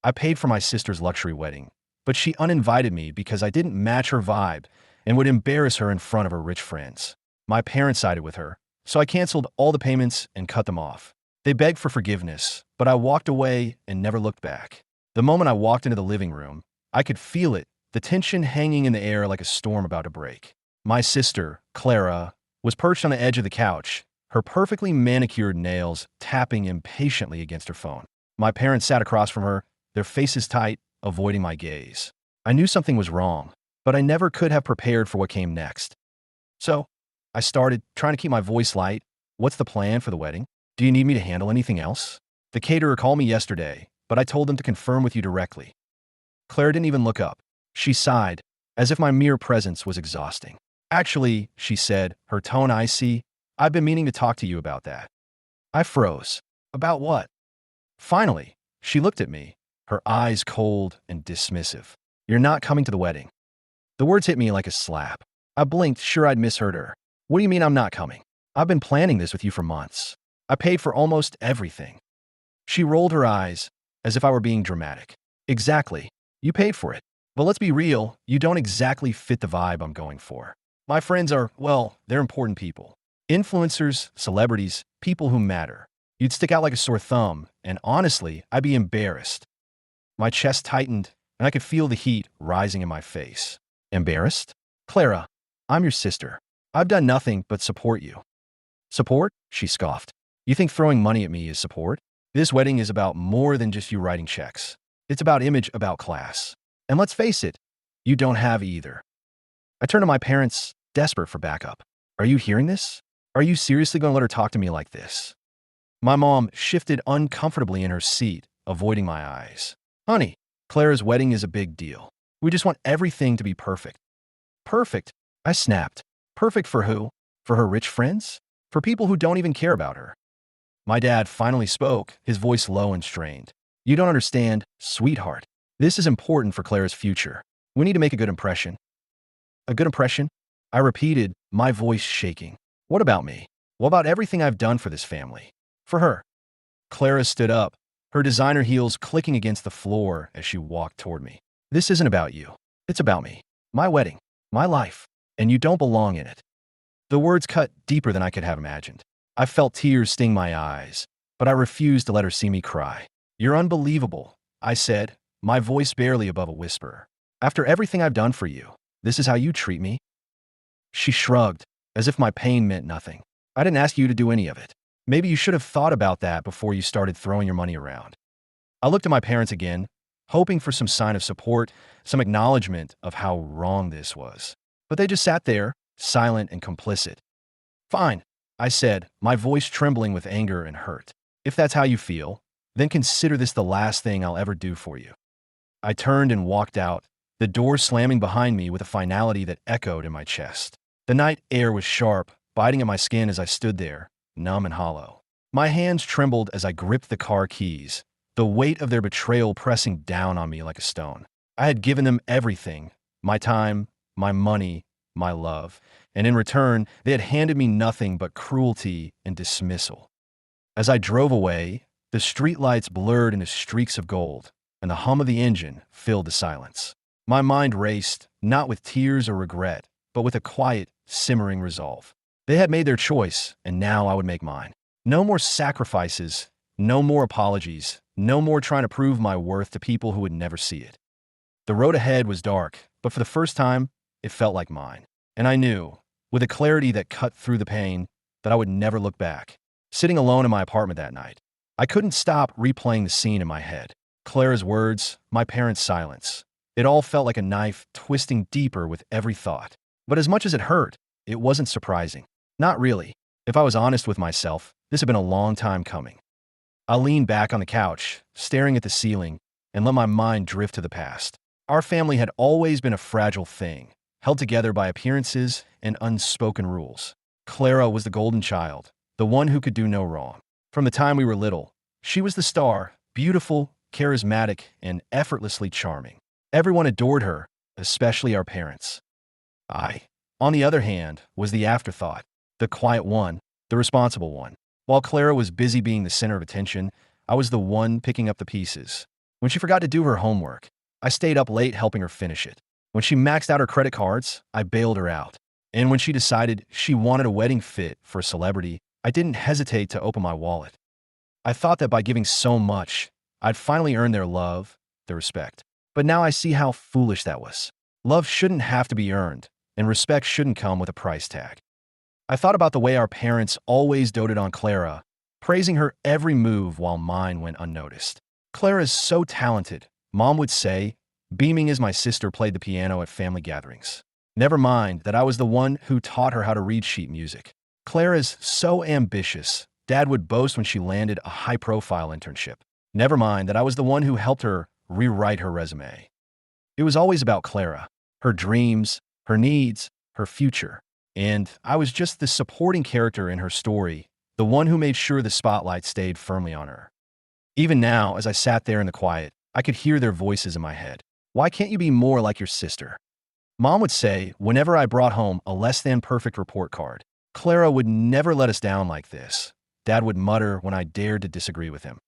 I paid for my sister's luxury wedding, but she uninvited me because I didn't match her vibe and would embarrass her in front of her rich friends. My parents sided with her, so I canceled all the payments and cut them off. They begged for forgiveness, but I walked away and never looked back. The moment I walked into the living room, I could feel it, the tension hanging in the air like a storm about to break. My sister, Clara, was perched on the edge of the couch, her perfectly manicured nails tapping impatiently against her phone. My parents sat across from her, their faces tight, avoiding my gaze. I knew something was wrong, but I never could have prepared for what came next. So, I started trying to keep my voice light. What's the plan for the wedding? Do you need me to handle anything else? The caterer called me yesterday, but I told them to confirm with you directly. Claire didn't even look up. She sighed, as if my mere presence was exhausting. Actually, she said, her tone icy, I've been meaning to talk to you about that. I froze. About what? Finally, she looked at me, her eyes cold and dismissive. You're not coming to the wedding. The words hit me like a slap. I blinked, sure I'd misheard her. What do you mean I'm not coming? I've been planning this with you for months. I paid for almost everything. She rolled her eyes, as if I were being dramatic. Exactly. You paid for it. But let's be real, you don't exactly fit the vibe I'm going for. My friends are, well, they're important people. Influencers, celebrities, people who matter. You'd stick out like a sore thumb, and honestly, I'd be embarrassed. My chest tightened, and I could feel the heat rising in my face. Embarrassed? Clara, I'm your sister. I've done nothing but support you. Support? She scoffed. You think throwing money at me is support? This wedding is about more than just you writing checks. It's about image, about class. And let's face it, you don't have either. I turned to my parents, desperate for backup. Are you hearing this? Are you seriously going to let her talk to me like this? My mom shifted uncomfortably in her seat, avoiding my eyes. Honey, Clara's wedding is a big deal. We just want everything to be perfect. Perfect? I snapped. Perfect for who? For her rich friends? For people who don't even care about her? My dad finally spoke, his voice low and strained. You don't understand, sweetheart. This is important for Clara's future. We need to make a good impression. A good impression? I repeated, my voice shaking. What about me? What about everything I've done for this family? For her. Clara stood up, her designer heels clicking against the floor as she walked toward me. This isn't about you. It's about me. My wedding. My life. And you don't belong in it. The words cut deeper than I could have imagined. I felt tears sting my eyes, but I refused to let her see me cry. You're unbelievable, I said, my voice barely above a whisper. After everything I've done for you, this is how you treat me? She shrugged, as if my pain meant nothing. I didn't ask you to do any of it. Maybe you should have thought about that before you started throwing your money around. I looked at my parents again, hoping for some sign of support, some acknowledgement of how wrong this was. But they just sat there, silent and complicit. Fine, I said, my voice trembling with anger and hurt. If that's how you feel, then consider this the last thing I'll ever do for you. I turned and walked out, the door slamming behind me with a finality that echoed in my chest. The night air was sharp, biting at my skin as I stood there, numb and hollow. My hands trembled as I gripped the car keys, the weight of their betrayal pressing down on me like a stone. I had given them everything, my time, my money, my love, and in return, they had handed me nothing but cruelty and dismissal. As I drove away, the streetlights blurred into streaks of gold, and the hum of the engine filled the silence. My mind raced, not with tears or regret, but with a quiet, simmering resolve. They had made their choice, and now I would make mine. No more sacrifices, no more apologies, no more trying to prove my worth to people who would never see it. The road ahead was dark, but for the first time, it felt like mine. And I knew, with a clarity that cut through the pain, that I would never look back. Sitting alone in my apartment that night, I couldn't stop replaying the scene in my head. Clara's words, my parents' silence. It all felt like a knife twisting deeper with every thought. But as much as it hurt, it wasn't surprising. Not really. If I was honest with myself, this had been a long time coming. I leaned back on the couch, staring at the ceiling, and let my mind drift to the past. Our family had always been a fragile thing, held together by appearances and unspoken rules. Clara was the golden child, the one who could do no wrong. From the time we were little, she was the star, beautiful, charismatic, and effortlessly charming. Everyone adored her, especially our parents. I, on the other hand, was the afterthought, the quiet one, the responsible one. While Clara was busy being the center of attention, I was the one picking up the pieces. When she forgot to do her homework, I stayed up late helping her finish it. When she maxed out her credit cards, I bailed her out. And when she decided she wanted a wedding fit for a celebrity, I didn't hesitate to open my wallet. I thought that by giving so much, I'd finally earn their love, their respect. But now I see how foolish that was. Love shouldn't have to be earned, and respect shouldn't come with a price tag. I thought about the way our parents always doted on Clara, praising her every move while mine went unnoticed. Clara is so talented, Mom would say, beaming as my sister played the piano at family gatherings. Never mind that I was the one who taught her how to read sheet music. Clara's so ambitious, Dad would boast when she landed a high-profile internship. Never mind that I was the one who helped her rewrite her resume. It was always about Clara, her dreams, her needs, her future. And I was just the supporting character in her story, the one who made sure the spotlight stayed firmly on her. Even now, as I sat there in the quiet, I could hear their voices in my head. Why can't you be more like your sister? Mom would say whenever I brought home a less-than-perfect report card, Clara would never let us down like this. Dad would mutter when I dared to disagree with him.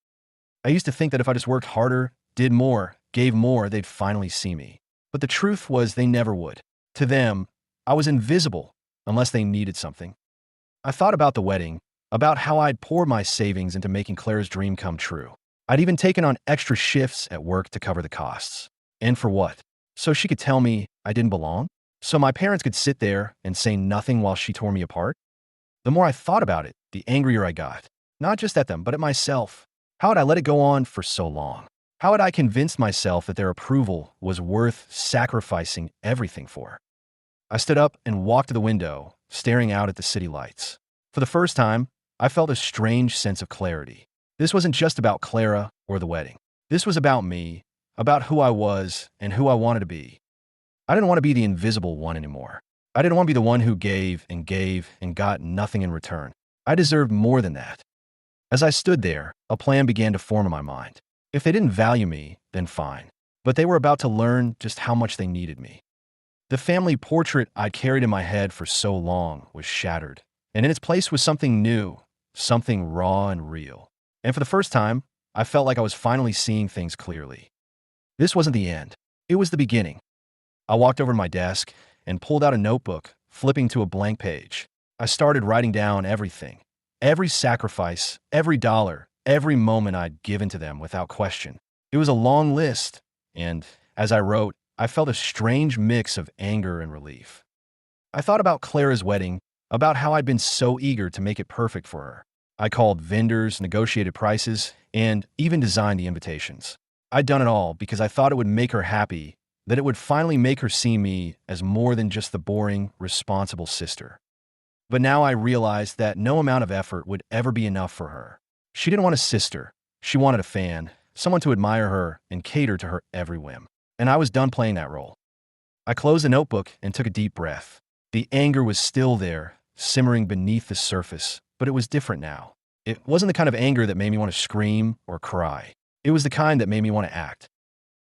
I used to think that if I just worked harder, did more, gave more, they'd finally see me. But the truth was they never would. To them, I was invisible unless they needed something. I thought about the wedding, about how I'd poured my savings into making Clara's dream come true. I'd even taken on extra shifts at work to cover the costs. And for what? So she could tell me I didn't belong? So my parents could sit there and say nothing while she tore me apart? The more I thought about it, the angrier I got. Not just at them, but at myself. How had I let it go on for so long? How had I convinced myself that their approval was worth sacrificing everything for? I stood up and walked to the window, staring out at the city lights. For the first time, I felt a strange sense of clarity. This wasn't just about Clara or the wedding. This was about me, about who I was and who I wanted to be. I didn't want to be the invisible one anymore. I didn't want to be the one who gave and got nothing in return. I deserved more than that. As I stood there, a plan began to form in my mind. If they didn't value me, then fine. But they were about to learn just how much they needed me. The family portrait I'd carried in my head for so long was shattered, and in its place was something new, something raw and real. And for the first time, I felt like I was finally seeing things clearly. This wasn't the end. It was the beginning. I walked over to my desk and pulled out a notebook, flipping to a blank page. I started writing down everything, every sacrifice, every dollar, every moment I'd given to them without question. It was a long list, and as I wrote, I felt a strange mix of anger and relief. I thought about Clara's wedding, about how I'd been so eager to make it perfect for her. I called vendors, negotiated prices, and even designed the invitations. I'd done it all because I thought it would make her happy, that it would finally make her see me as more than just the boring, responsible sister. But now I realized that no amount of effort would ever be enough for her. She didn't want a sister. She wanted a fan, someone to admire her and cater to her every whim. And I was done playing that role. I closed the notebook and took a deep breath. The anger was still there, simmering beneath the surface, but it was different now. It wasn't the kind of anger that made me want to scream or cry. It was the kind that made me want to act.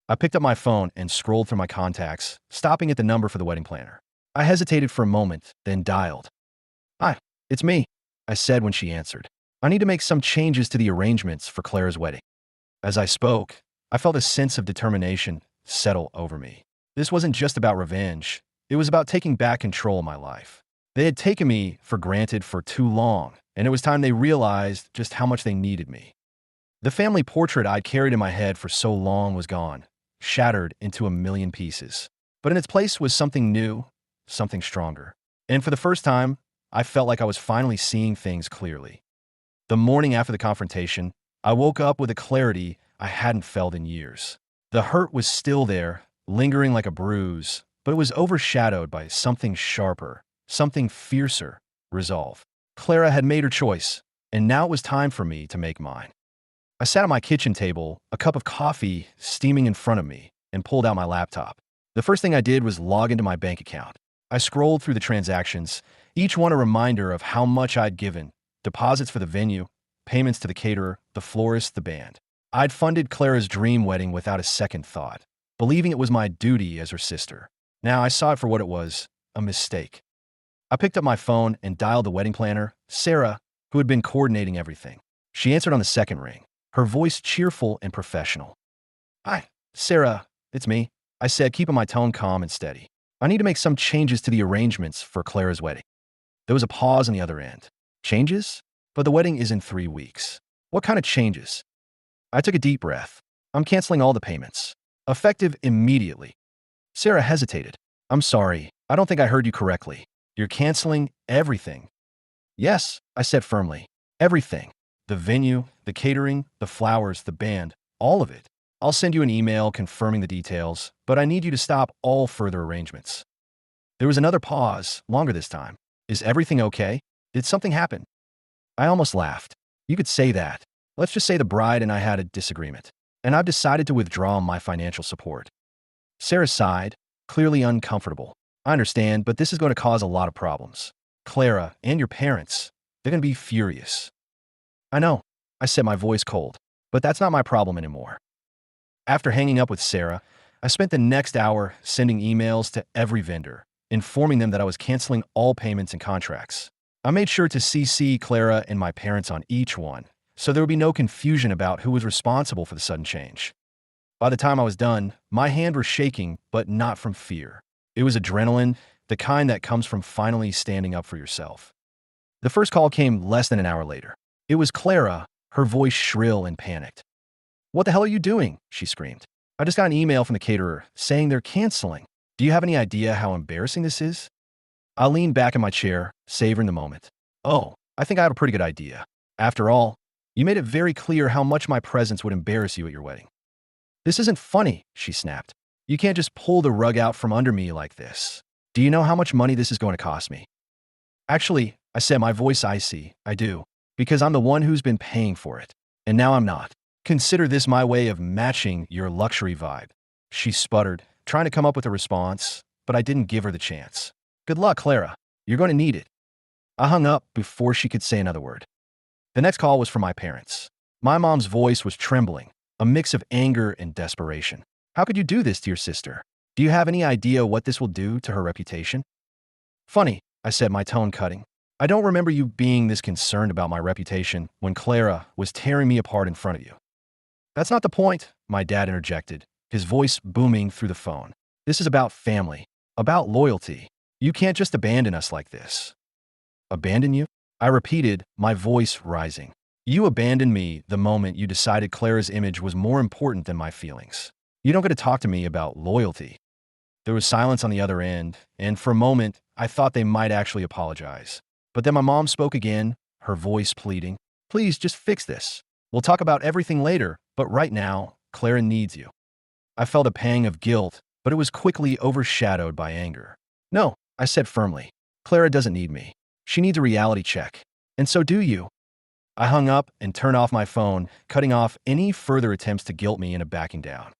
I picked up my phone and scrolled through my contacts, stopping at the number for the wedding planner. I hesitated for a moment, then dialed. "Hi, it's me," I said when she answered. "I need to make some changes to the arrangements for Clara's wedding." As I spoke, I felt a sense of determination settle over me. This wasn't just about revenge. It was about taking back control of my life. They had taken me for granted for too long, and it was time they realized just how much they needed me. The family portrait I'd carried in my head for so long was gone, shattered into a million pieces. But in its place was something new, something stronger. And for the first time, I felt like I was finally seeing things clearly. The morning after the confrontation, I woke up with a clarity I hadn't felt in years. The hurt was still there, lingering like a bruise, but it was overshadowed by something sharper, something fiercer: resolve. Clara had made her choice, and now it was time for me to make mine. I sat at my kitchen table, a cup of coffee steaming in front of me, and pulled out my laptop. The first thing I did was log into my bank account. I scrolled through the transactions, each one a reminder of how much I'd given: deposits for the venue, payments to the caterer, the florist, the band. I'd funded Clara's dream wedding without a second thought, believing it was my duty as her sister. Now I saw it for what it was: a mistake. I picked up my phone and dialed the wedding planner, Sarah, who had been coordinating everything. She answered on the second ring, her voice cheerful and professional. Hi, Sarah, it's me. I said, keeping my tone calm and steady. I need to make some changes to the arrangements for Clara's wedding. There was a pause on the other end. Changes? But the wedding is in 3 weeks. What kind of changes? I took a deep breath. I'm canceling all the payments. Effective immediately. Sarah hesitated. I'm sorry. I don't think I heard you correctly. You're canceling everything. Yes, I said firmly. Everything. The venue, the catering, the flowers, the band, all of it. I'll send you an email confirming the details, but I need you to stop all further arrangements. There was another pause, longer this time. Is everything okay? Did something happen? I almost laughed. You could say that. Let's just say the bride and I had a disagreement, and I've decided to withdraw my financial support. Sarah sighed, clearly uncomfortable. I understand, but this is going to cause a lot of problems. Clara and your parents, they're going to be furious. I know, I said, my voice cold, but that's not my problem anymore. After hanging up with Sarah, I spent the next hour sending emails to every vendor, informing them that I was canceling all payments and contracts. I made sure to CC Clara and my parents on each one, so there would be no confusion about who was responsible for the sudden change. By the time I was done, my hand was shaking, but not from fear. It was adrenaline, the kind that comes from finally standing up for yourself. The first call came less than an hour later. It was Clara, her voice shrill and panicked. What the hell are you doing? She screamed. I just got an email from the caterer saying they're canceling. Do you have any idea how embarrassing this is? I leaned back in my chair, savoring the moment. Oh, I think I have a pretty good idea. After all, you made it very clear how much my presence would embarrass you at your wedding. This isn't funny, she snapped. You can't just pull the rug out from under me like this. Do you know how much money this is going to cost me? Actually, I said, my voice icy. I do, because I'm the one who's been paying for it. And now I'm not. Consider this my way of matching your luxury vibe. She sputtered, trying to come up with a response, but I didn't give her the chance. Good luck, Clara. You're going to need it. I hung up before she could say another word. The next call was from my parents. My mom's voice was trembling, a mix of anger and desperation. How could you do this to your sister? Do you have any idea what this will do to her reputation? Funny, I said, my tone cutting. I don't remember you being this concerned about my reputation when Clara was tearing me apart in front of you. That's not the point, my dad interjected, his voice booming through the phone. This is about family, about loyalty. You can't just abandon us like this. Abandon you? I repeated, my voice rising. You abandoned me the moment you decided Clara's image was more important than my feelings. You don't get to talk to me about loyalty. There was silence on the other end, and for a moment, I thought they might actually apologize. But then my mom spoke again, her voice pleading. Please, just fix this. We'll talk about everything later, but right now, Clara needs you. I felt a pang of guilt, but it was quickly overshadowed by anger. No, I said firmly. Clara doesn't need me. She needs a reality check. And so do you. I hung up and turned off my phone, cutting off any further attempts to guilt me into backing down.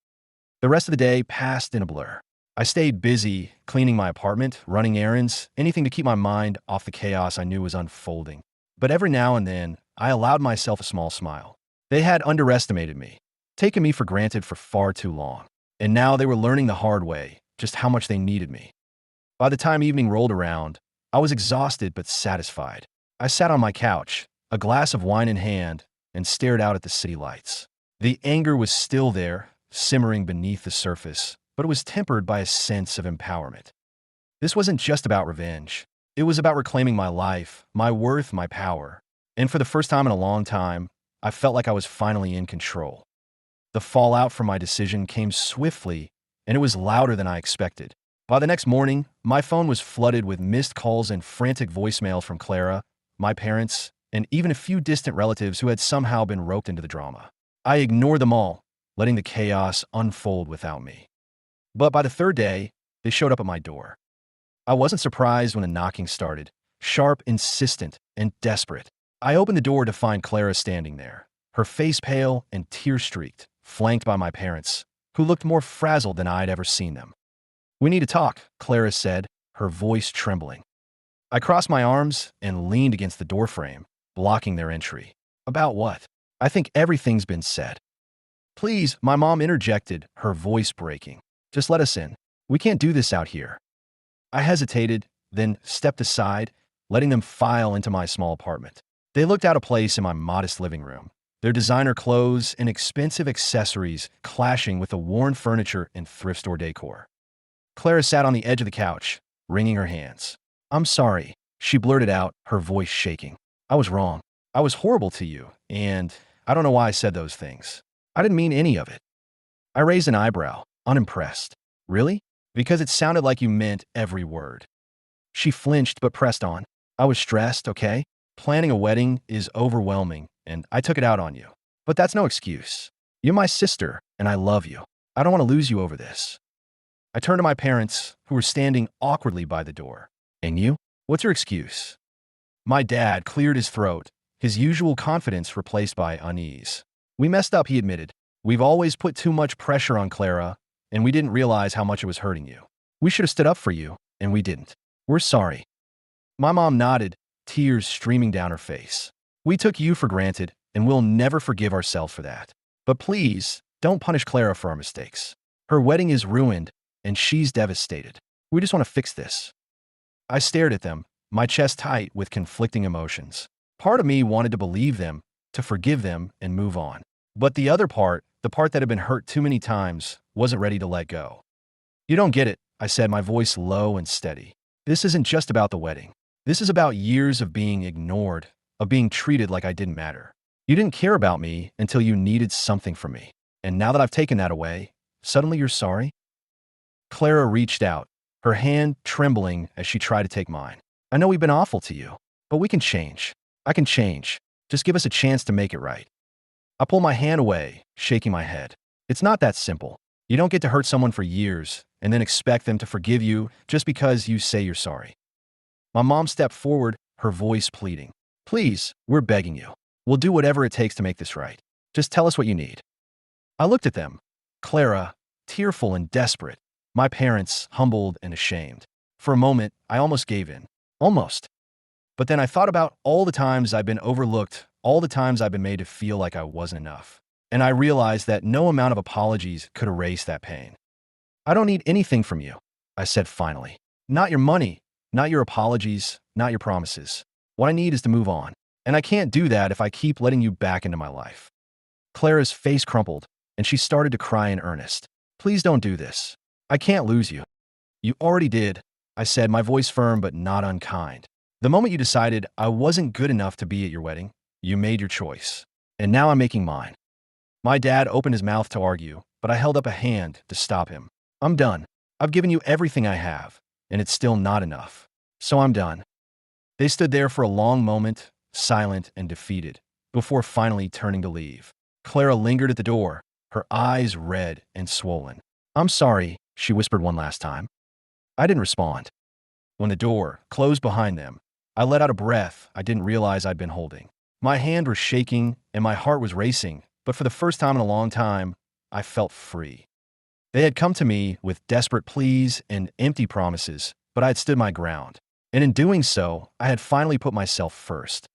The rest of the day passed in a blur. I stayed busy, cleaning my apartment, running errands, anything to keep my mind off the chaos I knew was unfolding. But every now and then, I allowed myself a small smile. They had underestimated me, taken me for granted for far too long. And now they were learning the hard way just how much they needed me. By the time evening rolled around, I was exhausted but satisfied. I sat on my couch, a glass of wine in hand, and stared out at the city lights. The anger was still there, simmering beneath the surface, but it was tempered by a sense of empowerment. This wasn't just about revenge. It was about reclaiming my life, my worth, my power. And for the first time in a long time, I felt like I was finally in control. The fallout from my decision came swiftly, and it was louder than I expected. By the next morning, my phone was flooded with missed calls and frantic voicemails from Clara, my parents, and even a few distant relatives who had somehow been roped into the drama. I ignored them all, letting the chaos unfold without me. But by the third day, they showed up at my door. I wasn't surprised when the knocking started, sharp, insistent, and desperate. I opened the door to find Clara standing there, her face pale and tear-streaked, flanked by my parents, who looked more frazzled than I'd ever seen them. We need to talk, Clara said, her voice trembling. I crossed my arms and leaned against the doorframe, blocking their entry. About what? I think everything's been said. Please, my mom interjected, her voice breaking. Just let us in. We can't do this out here. I hesitated, then stepped aside, letting them file into my small apartment. They looked out of place in my modest living room, their designer clothes and expensive accessories clashing with the worn furniture and thrift store decor. Clara sat on the edge of the couch, wringing her hands. "I'm sorry," she blurted out, her voice shaking. "I was wrong. I was horrible to you, and I don't know why I said those things. I didn't mean any of it." I raised an eyebrow, unimpressed. "Really?" "Because it sounded like you meant every word." She flinched but pressed on. "I was stressed, okay? Planning a wedding is overwhelming, and I took it out on you. But that's no excuse. You're my sister, and I love you. I don't want to lose you over this." I turned to my parents, who were standing awkwardly by the door. "And you? What's your excuse?" My dad cleared his throat, his usual confidence replaced by unease. "We messed up," he admitted. "We've always put too much pressure on Clara, and we didn't realize how much it was hurting you. We should have stood up for you, and we didn't. We're sorry." My mom nodded, tears streaming down her face. "We took you for granted, and we'll never forgive ourselves for that. But please, don't punish Clara for our mistakes. Her wedding is ruined, and she's devastated. We just want to fix this." I stared at them, my chest tight with conflicting emotions. Part of me wanted to believe them, to forgive them, and move on. But the other part, the part that had been hurt too many times, wasn't ready to let go. "You don't get it," I said, my voice low and steady. "This isn't just about the wedding. This is about years of being ignored, of being treated like I didn't matter. You didn't care about me until you needed something from me. And now that I've taken that away, suddenly you're sorry?" Clara reached out, her hand trembling as she tried to take mine. "I know we've been awful to you, but we can change. I can change. Just give us a chance to make it right." I pulled my hand away, shaking my head. "It's not that simple. You don't get to hurt someone for years and then expect them to forgive you just because you say you're sorry." My mom stepped forward, her voice pleading. "Please, we're begging you. We'll do whatever it takes to make this right. Just tell us what you need." I looked at them. Clara, tearful and desperate. My parents, humbled and ashamed. For a moment, I almost gave in. Almost. But then I thought about all the times I've been overlooked, all the times I've been made to feel like I wasn't enough. And I realized that no amount of apologies could erase that pain. "I don't need anything from you," I said finally. "Not your money, not your apologies, not your promises. What I need is to move on. And I can't do that if I keep letting you back into my life." Clara's face crumpled, and she started to cry in earnest. "Please don't do this. I can't lose you." "You already did," I said, my voice firm but not unkind. "The moment you decided I wasn't good enough to be at your wedding, you made your choice. And now I'm making mine." My dad opened his mouth to argue, but I held up a hand to stop him. "I'm done. I've given you everything I have, and it's still not enough. So I'm done." They stood there for a long moment, silent and defeated, before finally turning to leave. Clara lingered at the door, her eyes red and swollen. "I'm sorry," she whispered one last time. I didn't respond. When the door closed behind them, I let out a breath I didn't realize I'd been holding. My hand was shaking and my heart was racing, but for the first time in a long time, I felt free. They had come to me with desperate pleas and empty promises, but I had stood my ground. And in doing so, I had finally put myself first.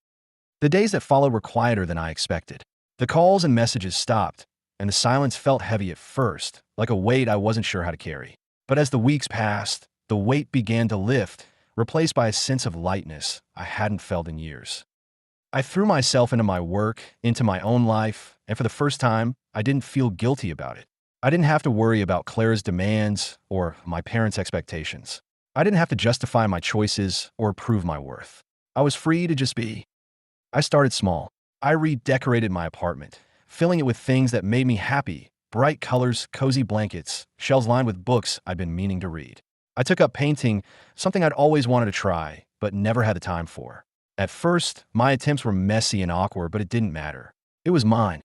The days that followed were quieter than I expected. The calls and messages stopped, and the silence felt heavy at first, like a weight I wasn't sure how to carry. But as the weeks passed, the weight began to lift, replaced by a sense of lightness I hadn't felt in years. I threw myself into my work, into my own life, and for the first time, I didn't feel guilty about it. I didn't have to worry about Clara's demands or my parents' expectations. I didn't have to justify my choices or prove my worth. I was free to just be. I started small. I redecorated my apartment, filling it with things that made me happy: bright colors, cozy blankets, shelves lined with books I'd been meaning to read. I took up painting, something I'd always wanted to try, but never had the time for. At first, my attempts were messy and awkward, but it didn't matter. It was mine.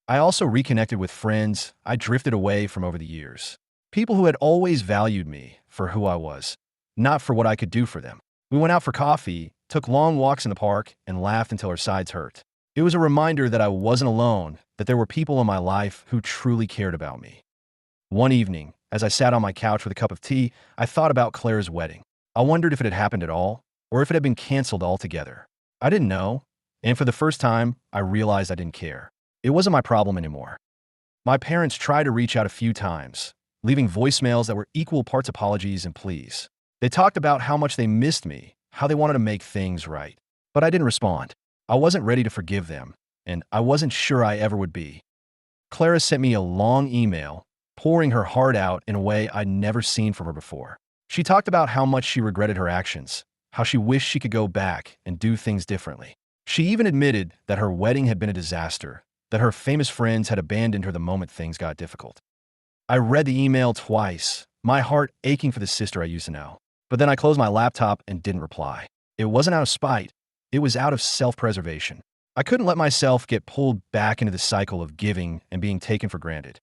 I also reconnected with friends I drifted away from over the years. People who had always valued me for who I was, not for what I could do for them. We went out for coffee, took long walks in the park, and laughed until our sides hurt. It was a reminder that I wasn't alone, that there were people in my life who truly cared about me. One evening, as I sat on my couch with a cup of tea, I thought about Clara's wedding. I wondered if it had happened at all, or if it had been canceled altogether. I didn't know, and for the first time, I realized I didn't care. It wasn't my problem anymore. My parents tried to reach out a few times, leaving voicemails that were equal parts apologies and pleas. They talked about how much they missed me, how they wanted to make things right. But I didn't respond. I wasn't ready to forgive them, and I wasn't sure I ever would be. Clara sent me a long email, pouring her heart out in a way I'd never seen from her before. She talked about how much she regretted her actions, how she wished she could go back and do things differently. She even admitted that her wedding had been a disaster, that her famous friends had abandoned her the moment things got difficult. I read the email twice, my heart aching for the sister I used to know. But then I closed my laptop and didn't reply. It wasn't out of spite, it was out of self-preservation. I couldn't let myself get pulled back into the cycle of giving and being taken for granted.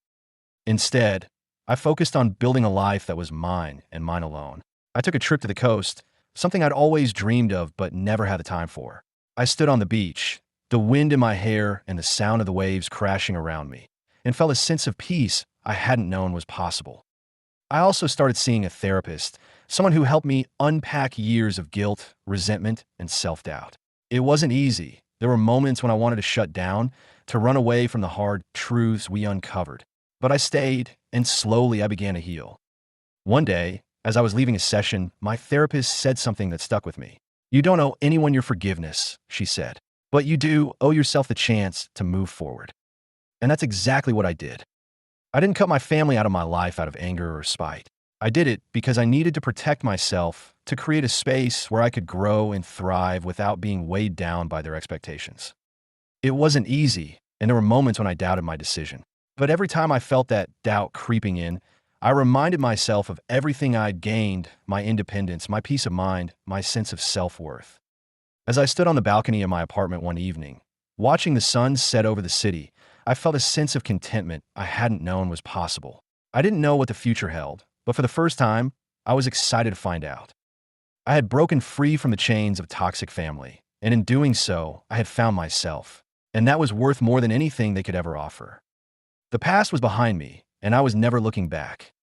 Instead, I focused on building a life that was mine and mine alone. I took a trip to the coast, something I'd always dreamed of but never had the time for. I stood on the beach, the wind in my hair and the sound of the waves crashing around me, and felt a sense of peace I hadn't known was possible. I also started seeing a therapist, someone who helped me unpack years of guilt, resentment, and self-doubt. It wasn't easy. There were moments when I wanted to shut down, to run away from the hard truths we uncovered. But I stayed, and slowly I began to heal. One day, as I was leaving a session, my therapist said something that stuck with me. "You don't owe anyone your forgiveness," she said, "but you do owe yourself the chance to move forward." And that's exactly what I did. I didn't cut my family out of my life out of anger or spite. I did it because I needed to protect myself, to create a space where I could grow and thrive without being weighed down by their expectations. It wasn't easy, and there were moments when I doubted my decision. But every time I felt that doubt creeping in, I reminded myself of everything I'd gained: my independence, my peace of mind, my sense of self-worth. As I stood on the balcony of my apartment one evening, watching the sun set over the city, I felt a sense of contentment I hadn't known was possible. I didn't know what the future held, but for the first time, I was excited to find out. I had broken free from the chains of toxic family, and in doing so, I had found myself. And that was worth more than anything they could ever offer. The past was behind me, and I was never looking back.